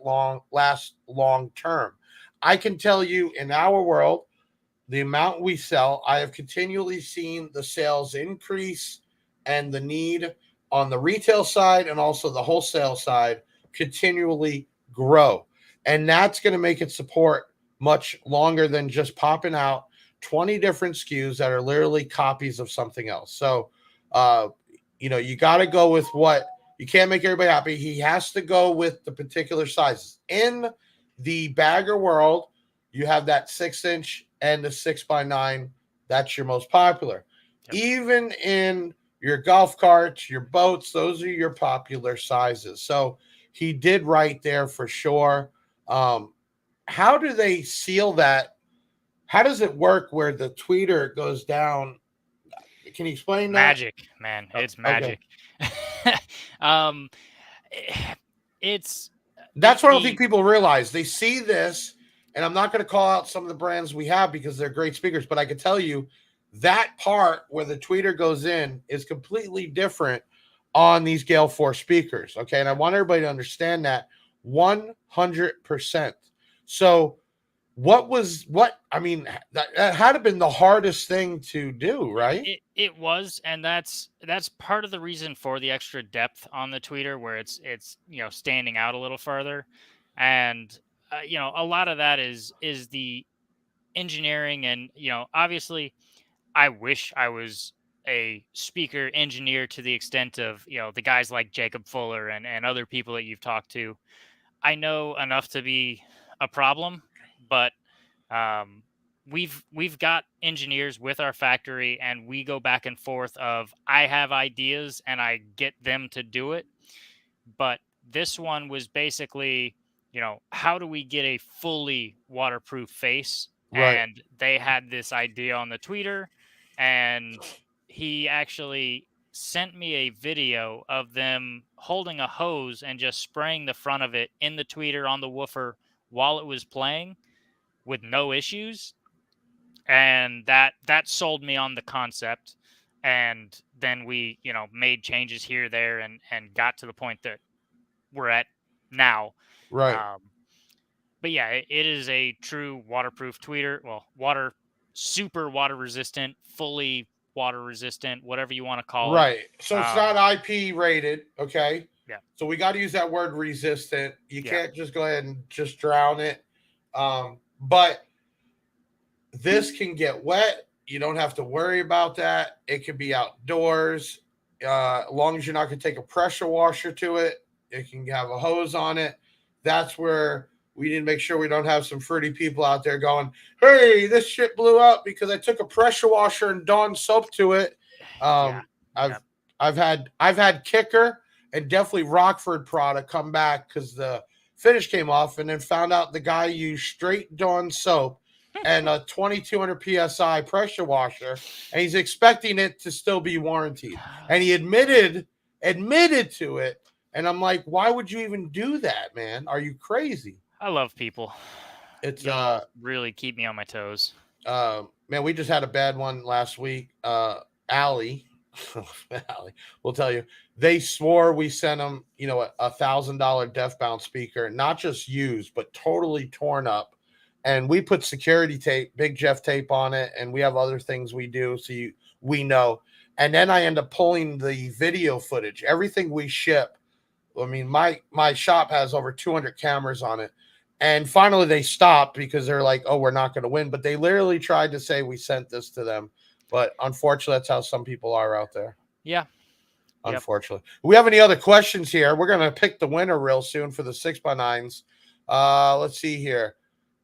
last long term. I can tell you in our world, the amount we sell, I have continually seen the sales increase and the need on the retail side and also the wholesale side continually grow. And that's going to make it support much longer than just popping out 20 different SKUs that are literally copies of something else. So, you got to go with what you can't make everybody happy. He has to go with the particular sizes. In the bagger world, you have that 6-inch and the 6x9. That's your most popular. Yep. Even in your golf carts, your boats, those are your popular sizes. So he did right there for sure. How do they seal that? How does it work where the tweeter goes down? Can you explain that? Magic, man. It's magic. Okay. It's That's what I don't think people realize. They see this, and I'm not going to call out some of the brands we have because they're great speakers, but I can tell you that part where the tweeter goes in is completely different on these Gale Force speakers. Okay. And I want everybody to understand that 100%. So, that had to been the hardest thing to do, right? It was, and that's part of the reason for the extra depth on the tweeter, where it's standing out a little further, and a lot of that is the engineering, and obviously I wish I was a speaker engineer to the extent of the guys like Jacob Fuller and other people that you've talked to. I know enough to be a problem, but we've got engineers with our factory, and we go back and forth of I have ideas and I get them to do it. But this one was basically, how do we get a fully waterproof face? Right. And they had this idea on the tweeter, and he actually sent me a video of them holding a hose and just spraying the front of it in the tweeter on the woofer while it was playing with no issues. And that sold me on the concept. And then we, made changes here, there, and got to the point that we're at now. Right. But yeah, it is a true waterproof tweeter. Well, super water resistant, fully water resistant, whatever you want to call it. Right. So it's not IP rated. Okay. Yeah. So we got to use that word resistant. You Yeah. can't just go ahead and just drown it. But this can get wet. You don't have to worry about that. It can be outdoors. As long as you're not going to take a pressure washer to it, it can have a hose on it. That's where we need to make sure we don't have some fruity people out there going, "Hey, this shit blew up because I took a pressure washer and Dawn soap to it." Yeah. I've had Kicker and definitely Rockford product come back because the finish came off, and then found out the guy used straight Dawn soap and a 2200 psi pressure washer, and he's expecting it to still be warranted, and he admitted to it. And I'm like, why would you even do that, man? Are you crazy? I love people. It's Y'all really keep me on my toes. Man, we just had a bad one last week. Allie will tell you, they swore we sent them, $1,000 DefBound speaker, not just used, but totally torn up. And we put security tape, Big Jeff tape on it, and we have other things we do, so we know. And then I end up pulling the video footage, everything we ship. I mean, my shop has over 200 cameras on it. And finally they stopped because they're like, oh, we're not going to win. But they literally tried to say we sent this to them. But unfortunately, that's how some people are out there. Yeah. Unfortunately. Yep. We have any other questions here? We're going to pick the winner real soon for the 6x9s. Let's see here.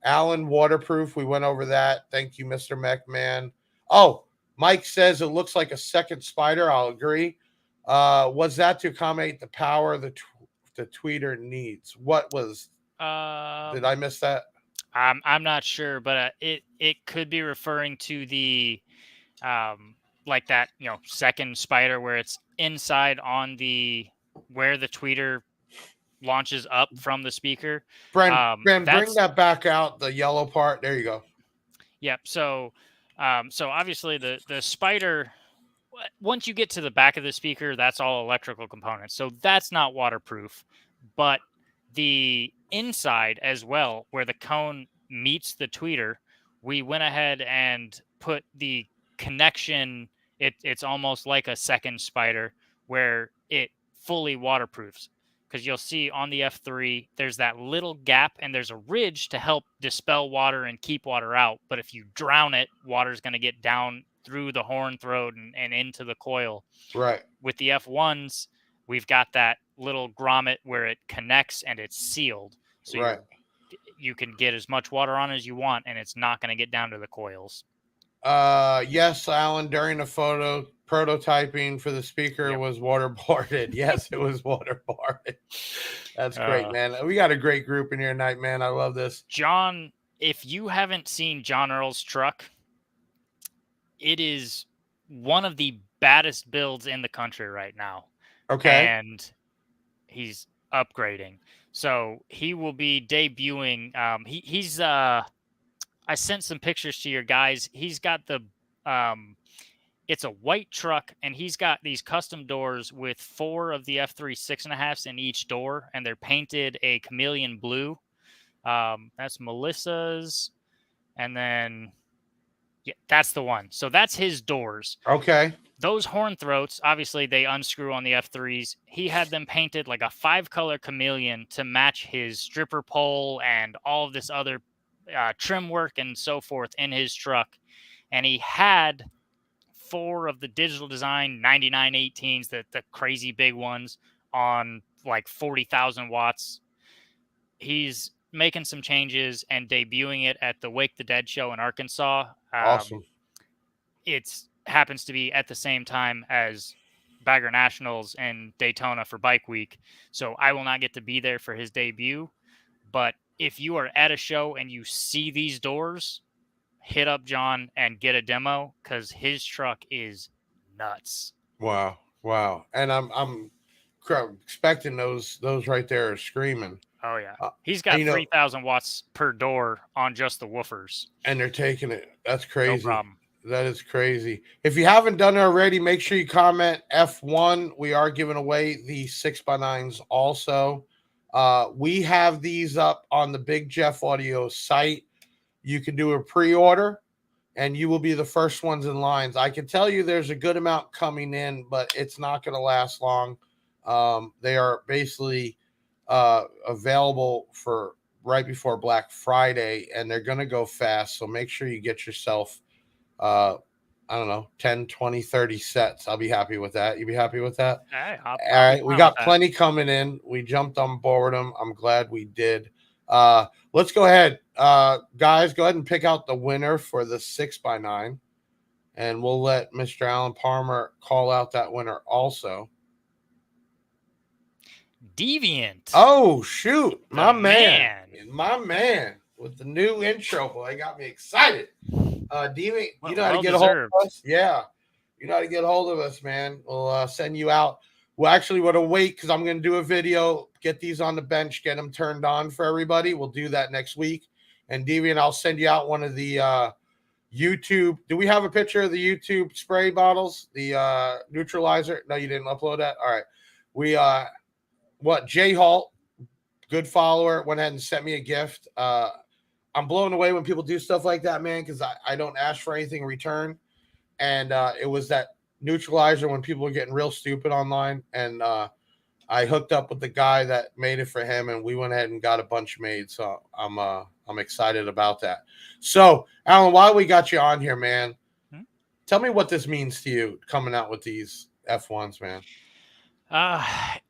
Alan, waterproof. We went over that. Thank you, Mr. McMahon. Oh, Mike says it looks like a second spider. I'll agree. Was that to accommodate the power the tweeter needs? What was... did I miss that? I'm not sure, but it could be referring to the like that, second spider where it's inside on where the tweeter launches up from the speaker. Bren, bring that back out, the yellow part. There you go. Yep. So obviously the spider, once you get to the back of the speaker, that's all electrical components. So that's not waterproof, but the inside as well, where the cone meets the tweeter, we went ahead and put the connection. It's almost like a second spider where it fully waterproofs, because you'll see on the F3 there's that little gap and there's a ridge to help dispel water and keep water out. But if you drown it, water's going to get down through the horn throat and into the coil. Right. With the F1s, we've got that little grommet where it connects and it's sealed. So right. You can get as much water on as you want, and it's not going to get down to the coils. Yes, Alan, during the photo prototyping for the speaker was waterboarded. Yes, it was waterboarded. That's great, man. We got a great group in here tonight, man. I love this. John, if you haven't seen John Earl's truck, it is one of the baddest builds in the country right now. Okay. And he's upgrading. So he will be debuting. He's I sent some pictures to your guys. He's got the it's a white truck, and he's got these custom doors with 4 of the F3 6.5s in each door, and they're painted a chameleon blue. That's Melissa's, and then that's the one. So that's his doors. Okay. Those horn throats, obviously, they unscrew on the F3s. He had them painted like a 5-color chameleon to match his stripper pole and all of this other trim work and so forth in his truck. And he had 4 of the digital design 9918s, the crazy big ones, on like 40,000 watts. He's making some changes and debuting it at the Wake the Dead show in Arkansas. Awesome. It's happens to be at the same time as Bagger Nationals and Daytona for Bike Week. So I will not get to be there for his debut. But if you are at a show and you see these doors, hit up John and get a demo, because his truck is nuts. Wow. And I'm expecting those right there are screaming. Oh yeah. He's got 3,000 watts per door on just the woofers. And they're taking it. That's crazy. No problem. That is crazy. If you haven't done it already, make sure you comment F1. We are giving away the 6x9s also. We have these up on the Big Jeff Audio site. You can do a pre-order and you will be the first ones in lines. I can tell you there's a good amount coming in, but it's not going to last long. They are basically available for right before Black Friday, and they're going to go fast. So make sure you get yourself, I don't know, 10, 20, 30 sets. I'll be happy with that. You be happy with that? Hey, All be right. We fine got with that. plenty coming in. We jumped on board them. I'm glad we did. Let's go ahead. Guys, go ahead and pick out the winner for the 6x9. And we'll let Mr. Alan Palmer call out that winner also. Deviant. Oh, shoot. My The man. My man. With the new intro, boy. Got me excited. Deviant, you know how to get a hold of us? Yeah. You know how to get a hold of us, man. We'll send you out. Well, actually, we're going to wait because I'm going to do a video, get these on the bench, get them turned on for everybody. We'll do that next week. And Deviant, I'll send you out one of the YouTube. Do we have a picture of the YouTube spray bottles? The neutralizer? No, you didn't upload that? All right. We, Jay Halt, good follower, went ahead and sent me a gift. I'm blown away when people do stuff like that, man, because I don't ask for anything in return. And it was that neutralizer when people were getting real stupid online. And I hooked up with the guy that made it for him, and we went ahead and got a bunch made. So I'm excited about that. So, Alan, while we got you on here, man, tell me what this means to you coming out with these F1s, man.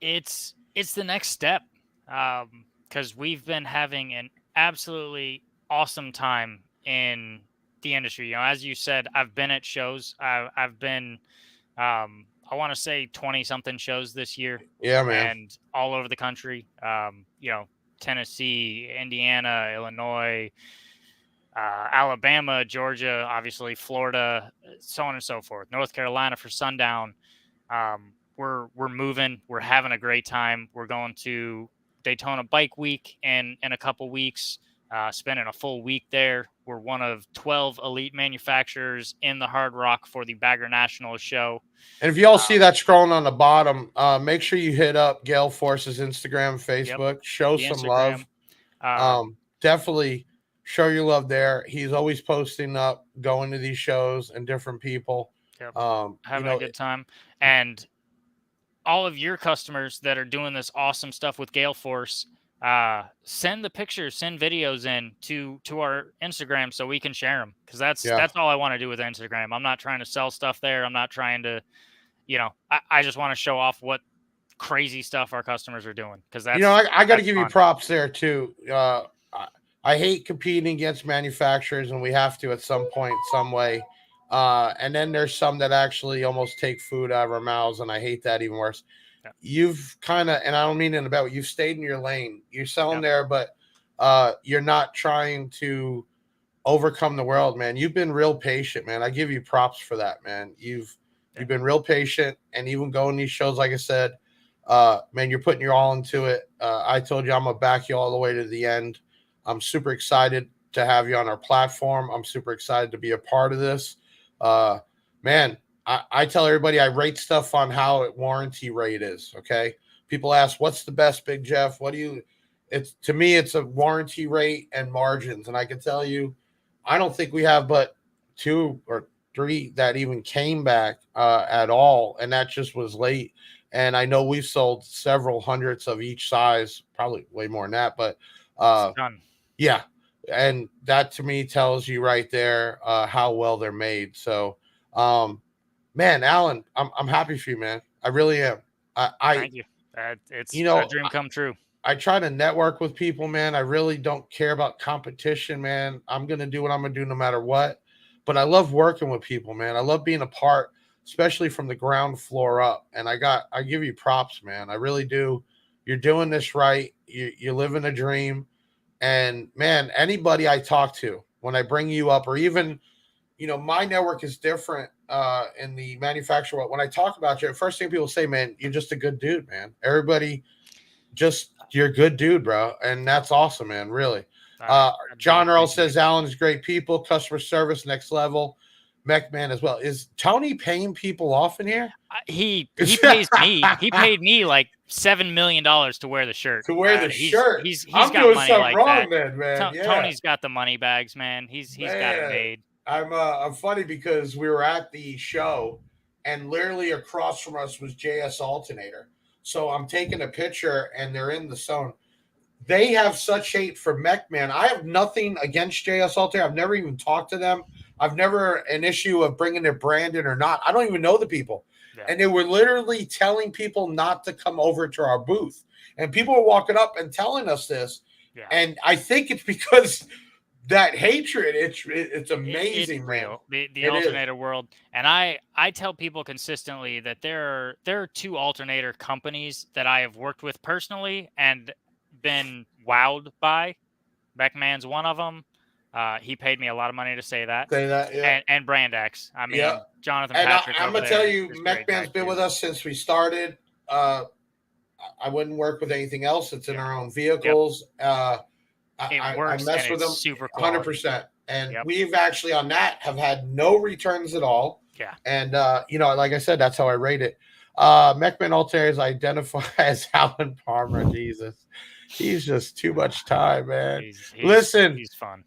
It's the next step, because we've been having an absolutely awesome time in the industry. You know, as you said, I've been at shows. I've been, I want to say 20 something shows this year. Yeah, man. And all over the country. You know, Tennessee, Indiana, Illinois, Alabama, Georgia, obviously Florida, so on and so forth. North Carolina for Sundown. We're moving. We're having a great time. We're going to Daytona Bike Week in a couple weeks. Spending a full week there. We're one of 12 elite manufacturers in the Hard Rock for the Bagger National show. And if y'all see that scrolling on the bottom, make sure you hit up Gale Force's Instagram, Facebook. Yep. Show some Instagram. Love. Definitely show your love there. He's always posting up, going to these shows and different people. Yep. Having a good time. And all of your customers that are doing this awesome stuff with Gale Force, send the pictures, send videos in to our Instagram so we can share them, because that's all I want to do with Instagram. I'm not trying to sell stuff there. I'm not trying to, you know, I just want to show off what crazy stuff our customers are doing, because that's, you know, I got to give you props there too. I hate competing against manufacturers, and we have to at some point, some way. And then there's some that actually almost take food out of our mouths, and I hate that even worse. Yeah. You've kind of, and I don't mean in about, you've stayed in your lane. You're selling there, but you're not trying to overcome the world, man. You've been real patient, man. I give you props for that, man. You've been real patient, and even going these shows, like I said, man, you're putting your all into it. I told you I'm gonna back you all the way to the end. I'm super excited to have you on our platform. I'm super excited to be a part of this. Man, I tell everybody I rate stuff on how it warranty rate is. Okay. People ask, what's the best, Big Jeff? To me, it's a warranty rate and margins. And I can tell you, I don't think we have but 2 or 3 that even came back at all. And that just was late. And I know we've sold several hundreds of each size, probably way more than that, but yeah. And that to me tells you right there how well they're made. So, man, Alan, I'm happy for you, man. I really am. Thank you. It's a dream come true. I try to network with people, man. I really don't care about competition, man. I'm going to do what I'm going to do no matter what. But I love working with people, man. I love being a part, especially from the ground floor up. And I give you props, man. I really do. You're doing this right. You're living a dream. And, man, anybody I talk to, when I bring you up, or even, you know, my network is different in the manufacturer. When I talk about you, the first thing people say, man, you're just a good dude, man. Everybody you're a good dude, bro. And that's awesome, man, really. John Earl says Alan is great people, customer service, next level. McMahon as well. Is Tony paying people off in here? He pays me. He paid me like $7 million to wear the shirt. To wear the shirt. He's I'm got doing money something like wrong that. then, man. Yeah. Tony's got the money bags, man. He's got it Man. made. I'm funny because we were at the show and literally across from us was JS Alternator. So I'm taking a picture and they're in the zone. They have such hate for McMahon. I have nothing against JS Alternator. I've never even talked to them. I've never an issue of bringing their brand in or not. I don't even know the people. Yeah. And they were literally telling people not to come over to our booth. And people were walking up and telling us this. Yeah. And I think it's because that hatred, it's amazing, it's man. Real. The alternator world. And I tell people consistently that there are two alternator companies that I have worked with personally and been wowed by. McMahon's one of them. He paid me a lot of money to say that. Yeah. And Brand X. I mean, Jonathan and Patrick. I'm gonna tell you, McMahon's been with us since we started. I wouldn't work with anything else. It's in our own vehicles. Yep. It works. I mess with them super 100%. And we've actually on that have had no returns at all. Yeah. And like I said, that's how I rate it. McMahon Alternators identify as Alan Palmer. Jesus. He's just too much time, man. Listen, he's fun.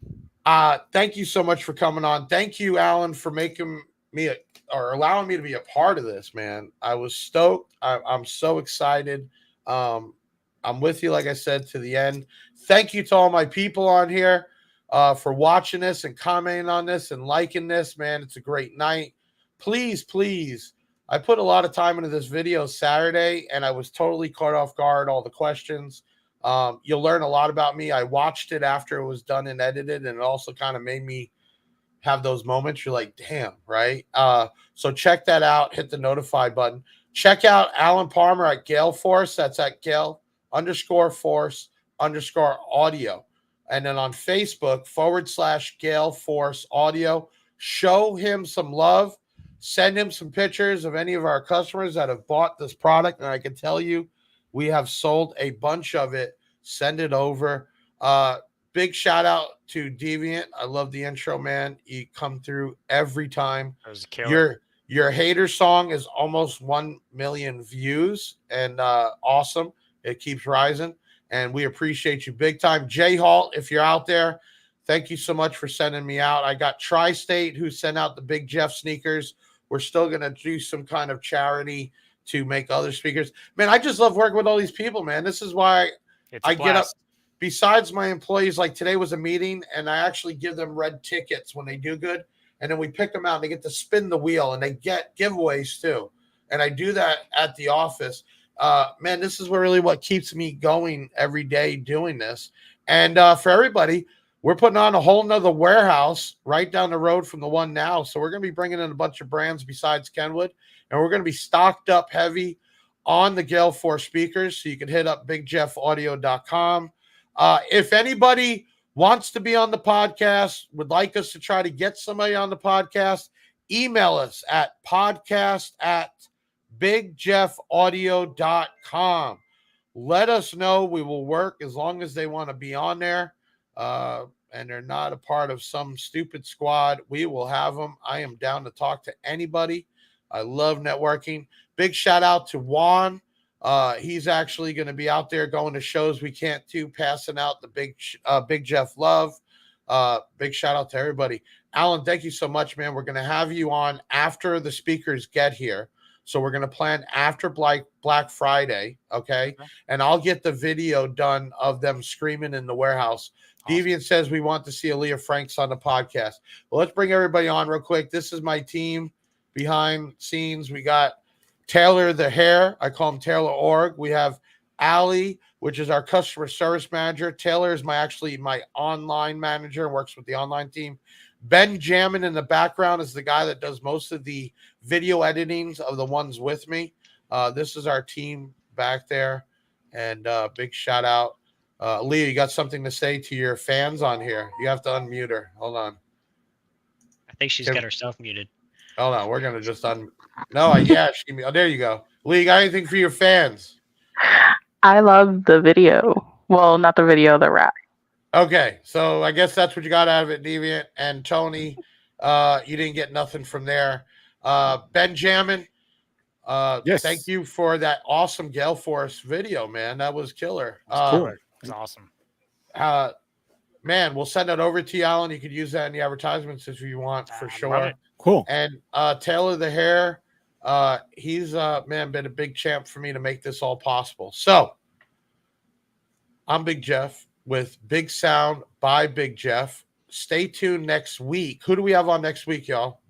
Thank you so much for coming on. Thank you, Alan, for making me or allowing me to be a part of this, man. I was stoked. I'm so excited. I'm with you, like I said, to the end. Thank you to all my people on here for watching this and commenting on this and liking this, man. It's a great night. Please, I put a lot of time into this video Saturday, and I was totally caught off guard, all the questions. You'll learn a lot about me. I watched it after it was done and edited, and it also kind of made me have those moments. You're like, damn, right? So check that out. Hit the notify button. Check out Alan Palmer at Gale Force. That's at Gale_Force_audio. And then on Facebook, /Gale Force Audio. Show him some love. Send him some pictures of any of our customers that have bought this product. And I can tell you, we have sold a bunch of it. Send it over. Big shout out to Deviant. I love the intro, man. You come through every time. That was a killer. Your hater song is almost 1 million views and awesome. It keeps rising. And we appreciate you big time. Jay Hall, if you're out there, thank you so much for sending me out. I got Tri-State who sent out the Big Jeff sneakers. We're still going to do some kind of charity to make other speakers. Man, I just love working with all these people, man. This is why I get up. Besides my employees, like today was a meeting, and I actually give them red tickets when they do good. And then we pick them out, and they get to spin the wheel, and they get giveaways too. And I do that at the office. Man, this is really what keeps me going every day doing this. And for everybody, we're putting on a whole nother warehouse right down the road from the one now. So we're going to be bringing in a bunch of brands besides Kenwood, and we're going to be stocked up heavy on the Gale Force speakers. So you can hit up bigjeffaudio.com. If anybody wants to be on the podcast, would like us to try to get somebody on the podcast, email us at podcast@bigjeffaudio.com. Let us know. We will work as long as they want to be on there. And they're not a part of some stupid squad. We will have them. I am down to talk to anybody. I love networking. Big shout out to Juan. He's actually going to be out there going to shows we can't do, passing out the Big Jeff love. Big shout out to everybody. Alan, thank you so much, man. We're going to have you on after the speakers get here. So we're going to plan after Black Friday, okay? And I'll get the video done of them screaming in the warehouse. Awesome. Deviant says we want to see Aaliyah Franks on the podcast. Well, let's bring everybody on real quick. This is my team behind scenes. We got Taylor the Hair. I call him Taylor Org. We have Allie, which is our customer service manager. Taylor is my online manager and works with the online team. Ben Jammin in the background is the guy that does most of the video editings of the ones with me. This is our team back there. And big shout out. Leah, you got something to say to your fans on here? You have to unmute her. Hold on. I think she's got herself muted. Hold on. We're going to just No, yeah. There you go. Leah, you got anything for your fans? I love the video. Well, not the video, the rap. Okay, so I guess that's what you got out of it, Deviant. And Tony, You didn't get nothing from there. Benjamin, Yes. thank you for that awesome Gale Force video, man. That was killer. Cool. It was awesome. Man, we'll send that over to you, Alan. You could use that in the advertisements if you want, for Love sure. it. Cool. And Taylor the Hair, he's man, been a big champ for me to make this all possible. So I'm Big Jeff with Big Sound by Big Jeff. Stay tuned next week. Who do we have on next week, y'all?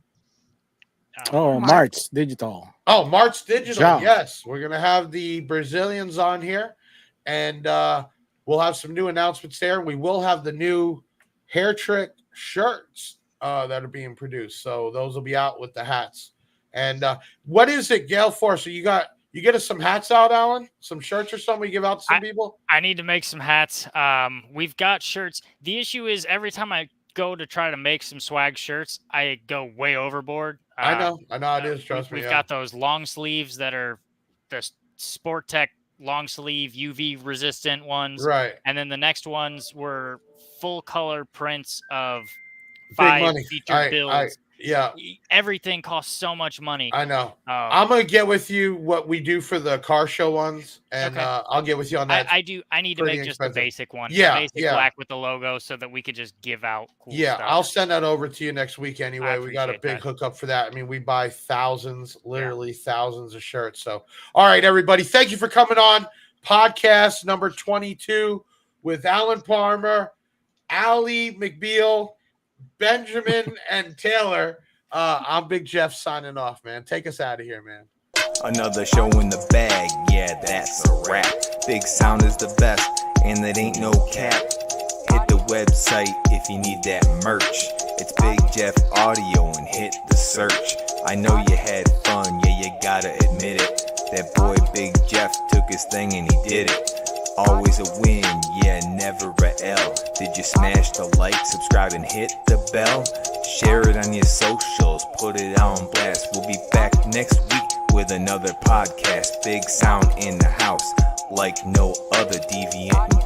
Oh, March Digital. Oh, March Digital. Ja. Yes, we're gonna have the Brazilians on here, and we'll have some new announcements there. We will have the new Hair Trick shirts that are being produced, so those will be out with the hats. And what is it, Gale Force? So you get us some hats out, Alan? Some shirts or something we give out to some people? I need to make some hats. We've got shirts. The issue is every time I go to try to make some swag shirts, I go way overboard. I know how it is. Trust me. We've Yeah. got those long sleeves that are the Sport Tech long sleeve UV resistant ones, Right. and then the next ones were full color prints of Big 5 money. featured builds. Yeah. Everything costs so much money. I know. I'm gonna get with you what we do for the car show ones, and Okay. I'll get with you on that. I need to pretty make just expensive. the basic one. Yeah, the basic yeah. black with the logo, so that we could just give out cool Yeah, stuff. I'll send that over to you next week anyway. I We got a appreciate big that. hookup for that. I mean, we buy thousands, literally thousands of shirts. So, all right, everybody, thank you for coming on podcast number 22 with Alan Palmer, Ali McBeal, Benjamin, and Taylor. I'm Big Jeff signing off, man. Take us out of here, man. Another show in the bag, yeah, that's a wrap. Big Sound is the best, and it ain't no cap. Hit the website if you need that merch. It's Big Jeff Audio and hit the search. I know you had fun, yeah, you gotta admit it. That boy Big Jeff took his thing and he did it. Always a win, yeah, never a L. Did you smash the like, subscribe, and hit the bell? Share it on your socials, put it on blast. We'll be back next week with another podcast. Big Sound in the house, like no other deviant